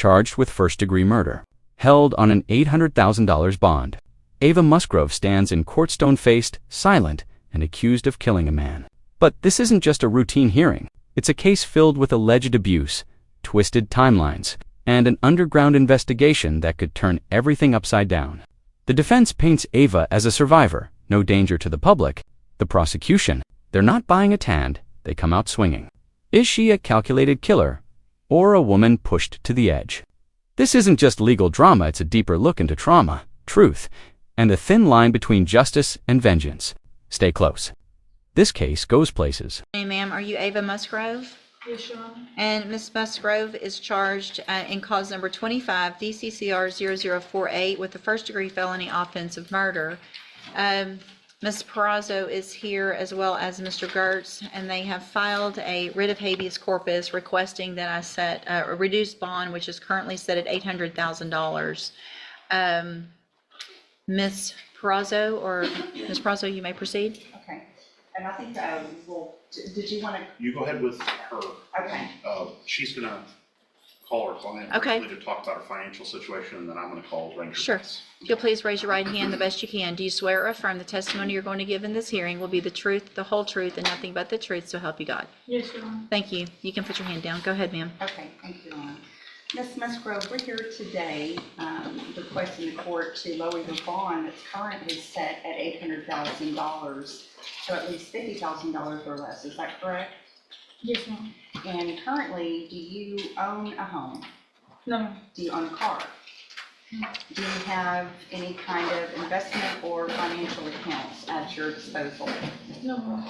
charged with first-degree murder, held on an $800,000 bond. Ava Musgrove stands in court stone-faced, silent, and accused of killing a man. But this isn't just a routine hearing. It's a case filled with alleged abuse, twisted timelines, and an underground investigation that could turn everything upside down. The defense paints Ava as a survivor, no danger to the public. The prosecution, they're not buying a hand, they come out swinging. Is she a calculated killer, or a woman pushed to the edge? This isn't just legal drama, it's a deeper look into trauma, truth, and the thin line between justice and vengeance. Stay close. This case goes places. Hey, ma'am, are you Ava Musgrove? Yes, Your Honor. And Ms. Musgrove is charged in cause number 25 DCCR 0048 with the first-degree felony offense of murder. Ms. Perazo is here as well as Mr. Gertz, and they have filed a writ of habeas corpus requesting that I set a reduced bond, which is currently set at $800,000. Ms. Perazo, you may proceed. Okay, and I think did you want to? You go ahead with her. Okay. She's gonna call her client Okay. to talk about her financial situation, and then I'm gonna call Ranger. Sure. Bass. If you'll please raise your right hand the best you can. Do you swear or affirm the testimony you're going to give in this hearing will be the truth, the whole truth, and nothing but the truth, so help you God? Yes, Your Honor. Thank you. You can put your hand down. Go ahead, ma'am. Okay, thank you, Lana. Ms. Musgrove, we're here today requesting the court to lower your bond that's currently set at $800,000 to at least $50,000 or less. Is that correct? Yes, Your Honor. And currently, do you own a home? No. Do you own a car? Do you have any kind of investment or financial accounts at your disposal? No.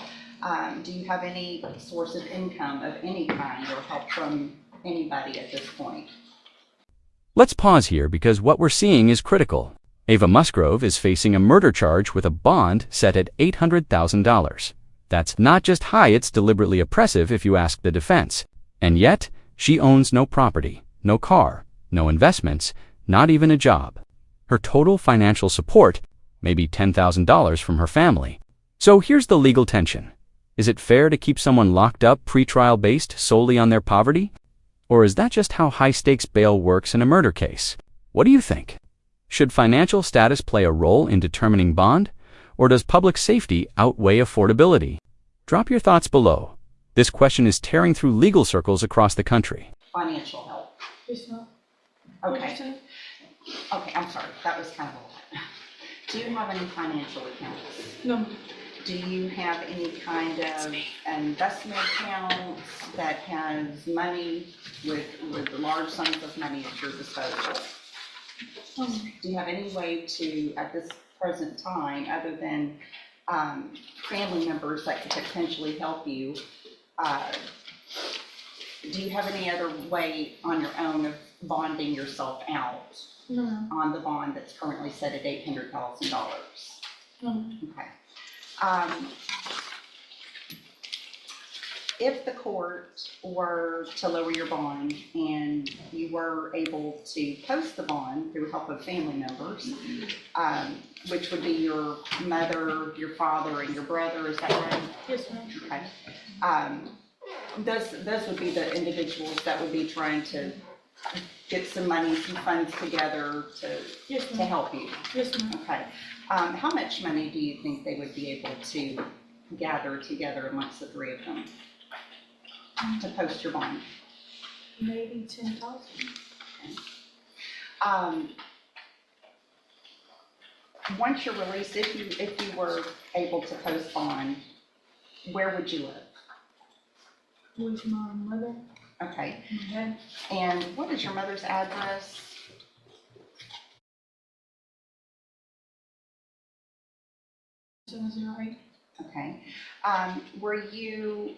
Do you have any source of income of any kind or help from anybody at this point? Let's pause here because what we're seeing is critical. Ava Musgrove is facing a murder charge with a bond set at $800,000. That's not just high, it's deliberately oppressive if you ask the defense. And yet, she owns no property, no car, no investments, not even a job. Her total financial support may be $10,000 from her family. So here's the legal tension. Is it fair to keep someone locked up pretrial based solely on their poverty? Or is that just how high-stakes bail works in a murder case? What do you think? Should financial status play a role in determining bond? Or does public safety outweigh affordability? Drop your thoughts below. This question is tearing through legal circles across the country. Financial help. Yes, Your Honor. Okay. Okay, I'm sorry. That was kind of a lot. Do you have any financial accounts? No. Do you have any kind of investment account that has money with large sums of money at your disposal? Do you have any way to, at this present time, other than family members that could potentially help you, do you have any other way on your own of bonding yourself out on the bond that's currently set at $800,000? No. Okay. If the court were to lower your bond and you were able to post the bond through help of family members, which would be your mother, your father, and your brother, is that right? Yes, ma'am. Okay. Those would be the individuals that would be trying to get some money, some funds together to help you. Yes, ma'am. Okay. How much money do you think they would be able to gather together amongst the three of them to post your bond? Maybe 10,000. Okay. Once you're released, if you were able to post bond, where would you live? With my mother. Okay. My dad. And what is your mother's address? Right. Okay. Were you,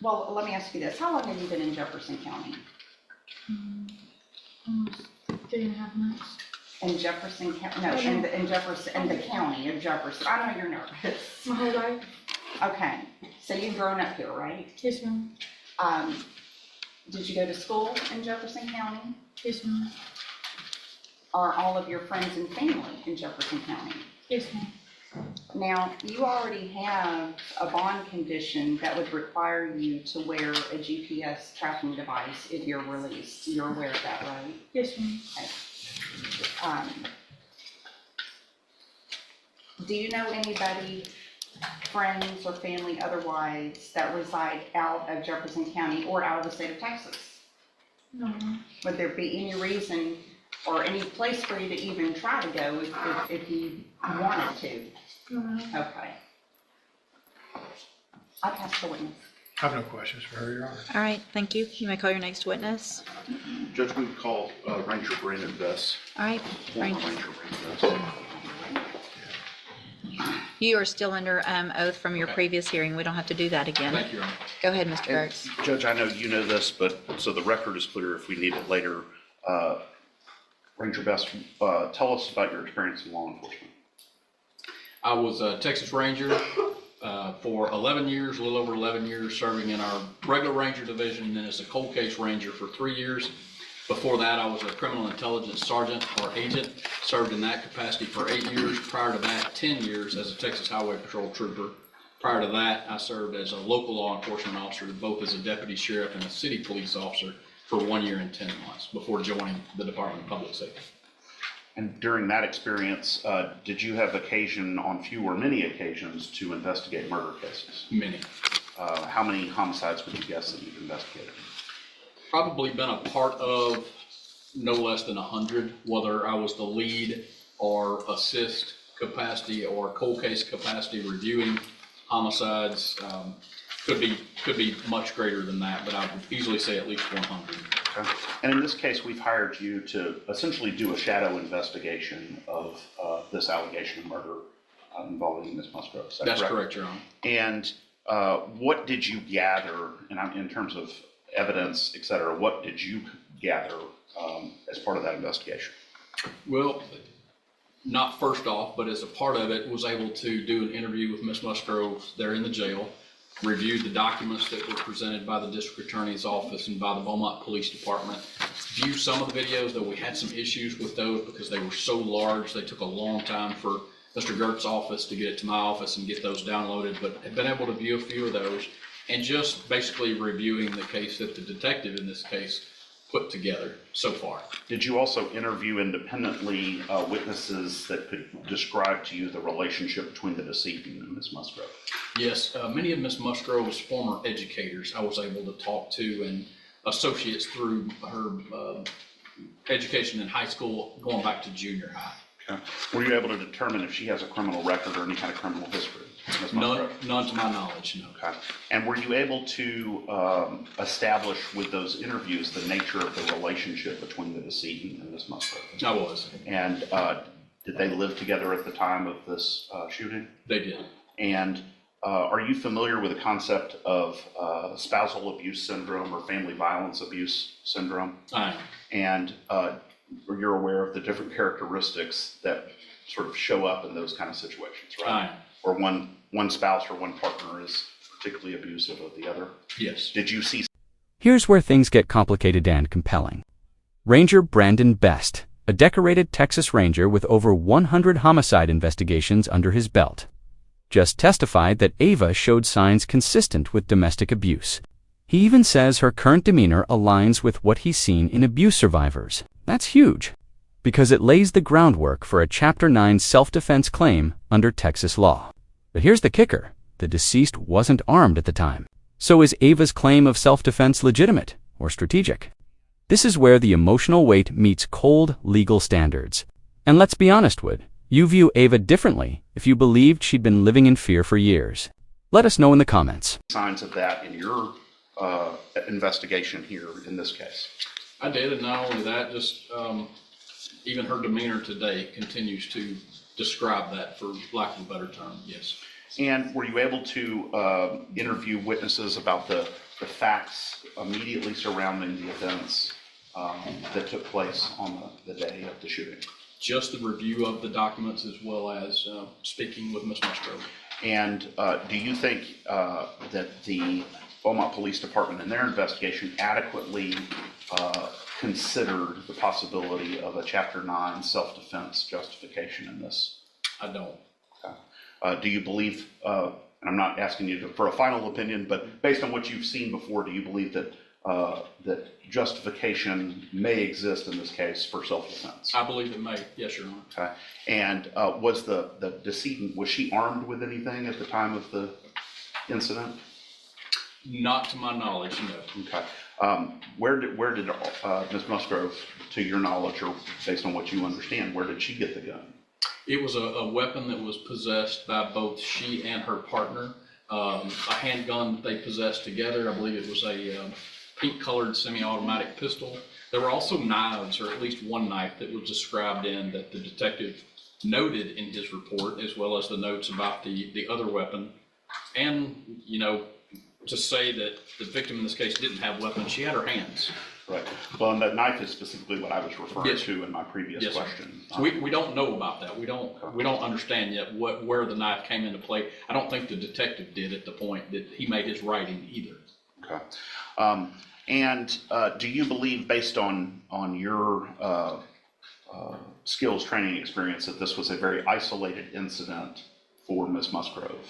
well, let me ask you this. How long have you been in Jefferson County? Almost 3.5 months. In Jefferson County? No, in the county of Jefferson. I know you're nervous. My whole life. Okay. So you've grown up here, right? Yes, ma'am. Did you go to school in Jefferson County? Yes, ma'am. Are all of your friends and family in Jefferson County? Yes, ma'am. Now, you already have a bond condition that would require you to wear a GPS tracking device if you're released. You're aware of that, right? Yes, ma'am. Do you know anybody, friends or family otherwise, that reside out of Jefferson County or out of the state of Texas? No, ma'am. Would there be any reason or any place for you to even try to go if you wanted to? No, ma'am. Okay. I pass the witness. I have no questions for her, Your Honor. All right, thank you. You may call your next witness. Judge, we call Ranger Brandon Best. All right, Former Ranger. Ranger Brandon Best. You are still under oath from your previous hearing. We don't have to do that again. Thank you, Your Honor. Go ahead, Mr. Gertz. Judge, I know you know this, but so the record is clear if we need it later. Ranger Best, tell us about your experience in law enforcement. I was a Texas Ranger for 11 years, a little over 11 years, serving in our regular Ranger division, and then as a cold case Ranger for 3 years. Before that, I was a criminal intelligence sergeant or agent, served in that capacity for 8 years. Prior to that, 10 years as a Texas Highway Patrol trooper. Prior to that, I served as a local law enforcement officer, both as a deputy sheriff and a city police officer for 1 year and 10 months before joining the Department of Public Safety. And during that experience, did you have occasion, on few or many occasions, to investigate murder cases? Many. How many homicides would you guess that you've investigated? Probably been a part of no less than 100, whether I was the lead or assist capacity or cold case capacity reviewing homicides. Could be much greater than that, but I would easily say at least 100. Okay. And in this case, we've hired you to essentially do a shadow investigation of this allegation of murder involving Ms. Musgrove. Is that That's correct? correct, Your Honor. And what did you gather, in terms of evidence, et cetera, what did you gather as part of that investigation? Well, not first off, but as a part of it, was able to do an interview with Ms. Musgrove there in the jail, reviewed the documents that were presented by the district attorney's office and by the Beaumont Police Department, viewed some of the videos, though we had some issues with those because they were so large. They took a long time for Mr. Gertz's office to get it to my office and get those downloaded, but have been able to view a few of those and just basically reviewing the case that the detective in this case put together so far. Did you also interview independently witnesses that could describe to you the relationship between the decedent and Ms. Musgrove? Yes, many of Ms. Musgrove's former educators I was able to talk to, and associates through her education in high school going back to junior high. Okay. Were you able to determine if she has a criminal record or any kind of criminal history? Ms. Musgrove? None to my knowledge, no. Okay. And were you able to establish with those interviews the nature of the relationship between the decedent and Ms. Musgrove? I was. And did they live together at the time of this shooting? They did. And are you familiar with the concept of spousal abuse syndrome or family violence abuse syndrome? I am. And you're aware of the different characteristics that sort of show up in those kind of situations, right? I am. Or one spouse or one partner is particularly abusive of the other. Yes. Did you see? Here's where things get complicated and compelling. Ranger Brandon Best, a decorated Texas Ranger with over 100 homicide investigations under his belt, just testified that Ava showed signs consistent with domestic abuse. He even says her current demeanor aligns with what he's seen in abuse survivors. That's huge, because it lays the groundwork for a Chapter 9 self-defense claim under Texas law. But here's the kicker. The deceased wasn't armed at the time. So is Ava's claim of self-defense legitimate or strategic? This is where the emotional weight meets cold legal standards. And let's be honest, Wood, you view Ava differently if you believed she'd been living in fear for years. Let us know in the comments. Signs of that in your investigation here in this case? I did, and not only that, just even her demeanor today continues to describe that, for lack of a better term, yes. And were you able to interview witnesses about the facts immediately surrounding the events that took place on the day of the shooting? Just the review of the documents as well as speaking with Ms. Musgrove. And do you think that the Beaumont Police Department in their investigation adequately considered the possibility of a Chapter 9 self-defense justification in this? I don't. Okay. Do you believe, and I'm not asking you for a final opinion, but based on what you've seen before, do you believe that that justification may exist in this case for self-defense? I believe it may, yes, Your Honor. Okay. And was the decedent, was she armed with anything at the time of the incident? Not to my knowledge, no. Okay. Where did Ms. Musgrove, to your knowledge, or based on what you understand, where did she get the gun? It was a weapon that was possessed by both she and her partner. A handgun that they possessed together. I believe it was a pink-colored semi-automatic pistol. There were also knives, or at least one knife that was described in that the detective noted in his report, as well as the notes about the other weapon. And, you know, to say that the victim in this case didn't have weapons, she had her hands. Right. Well, and that knife is specifically what I was referring Yes. to in my previous Yes, sir. question. So we don't know about that. We don't understand yet where the knife came into play. I don't think the detective did at the point that he made his writing either. Okay. And do you believe, based on your skills, training, experience, that this was a very isolated incident for Ms. Musgrove?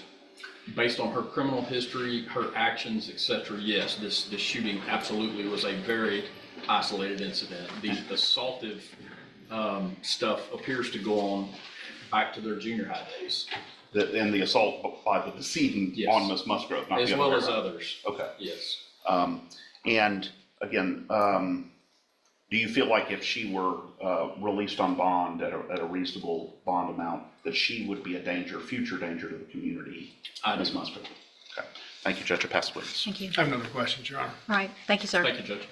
Based on her criminal history, her actions, etc., yes, this shooting absolutely was a very isolated incident. The assaultive stuff appears to go on back to their junior high days. And the assault by the decedent Yes. on Ms. Musgrove, not As the other well way as around. others. Okay. Yes. And again, do you feel like if she were released on bond at a reasonable bond amount, that she would be a danger, future danger to the community? I do. Ms. Musgrove. Okay. Thank you, Judge. I pass the witness. Thank you. I have no other questions, Your Honor. All right, thank you, sir. Thank you, Judge.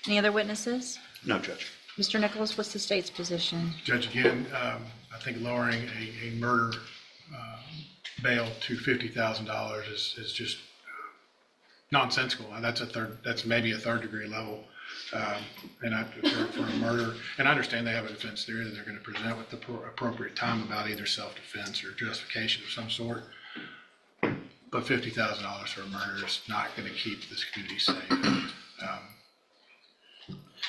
Any other witnesses? No, Judge. Mr. Nicholas, what's the state's position? Judge, again, I think lowering a murder bail to $50,000 is just nonsensical. And that's maybe a third degree level. For a murder, and I understand they have a defense theory that they're going to present with the appropriate time about either self-defense or justification of some sort. But $50,000 for a murder is not going to keep this community safe.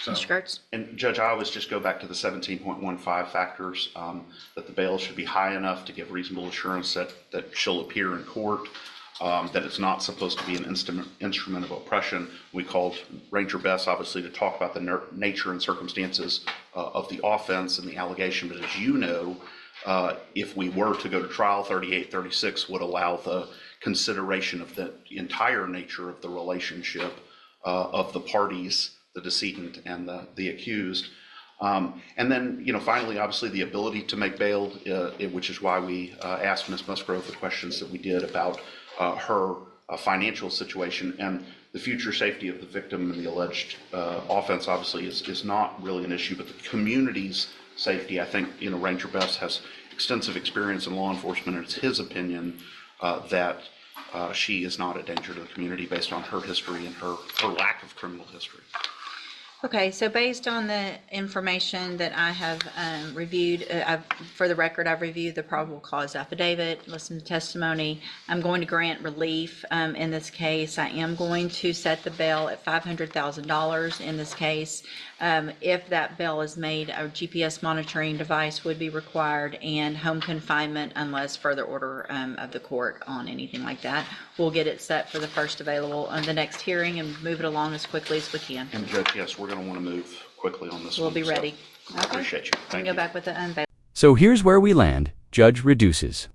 Mr. Kurtz? And Judge, I always just go back to the 17.15 factors, that the bail should be high enough to give reasonable assurance that she'll appear in court, that it's not supposed to be an instrument of oppression. We called Ranger Bess, obviously, to talk about the nature and circumstances of the offense and the allegation. But as you know, if we were to go to trial, 3836 would allow the consideration of the entire nature of the relationship of the parties, the decedent and the accused. And then, finally, obviously, the ability to make bail, which is why we asked Ms. Musgrove the questions that we did about her financial situation, and the future safety of the victim and the alleged offense, obviously, is not really an issue, but the community's safety. I think, Ranger Bess has extensive experience in law enforcement, and it's his opinion that she is not a danger to the community based on her history and her lack of criminal history. Okay, so based on the information that I have reviewed, for the record, I've reviewed the probable cause affidavit, listened to testimony. I'm going to grant relief in this case. I am going to set the bail at $500,000 in this case. If that bail is made, a GPS monitoring device would be required and home confinement unless further order of the court on anything like that. We'll get it set for the first available on the next hearing and move it along as quickly as we can. And Judge, yes, we're going to want to move quickly on this We'll one. be so ready. I appreciate you. We Thank can you. go back with the bail. So here's where we land. Judge reduces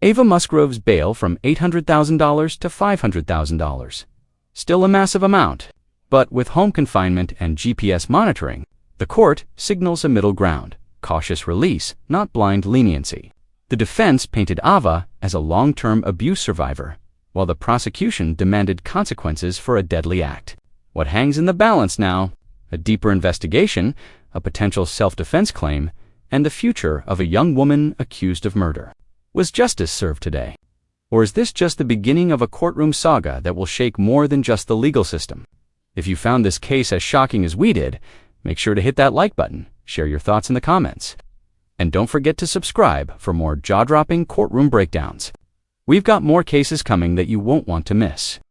Ava Musgrove's bail from $800,000 to $500,000. Still a massive amount, but with home confinement and GPS monitoring, the court signals a middle ground, cautious release, not blind leniency. The defense painted Ava as a long-term abuse survivor, while the prosecution demanded consequences for a deadly act. What hangs in the balance now? A deeper investigation, a potential self-defense claim, and the future of a young woman accused of murder. Was justice served today? Or is this just the beginning of a courtroom saga that will shake more than just the legal system? If you found this case as shocking as we did, make sure to hit that like button, share your thoughts in the comments. And don't forget to subscribe for more jaw-dropping courtroom breakdowns. We've got more cases coming that you won't want to miss.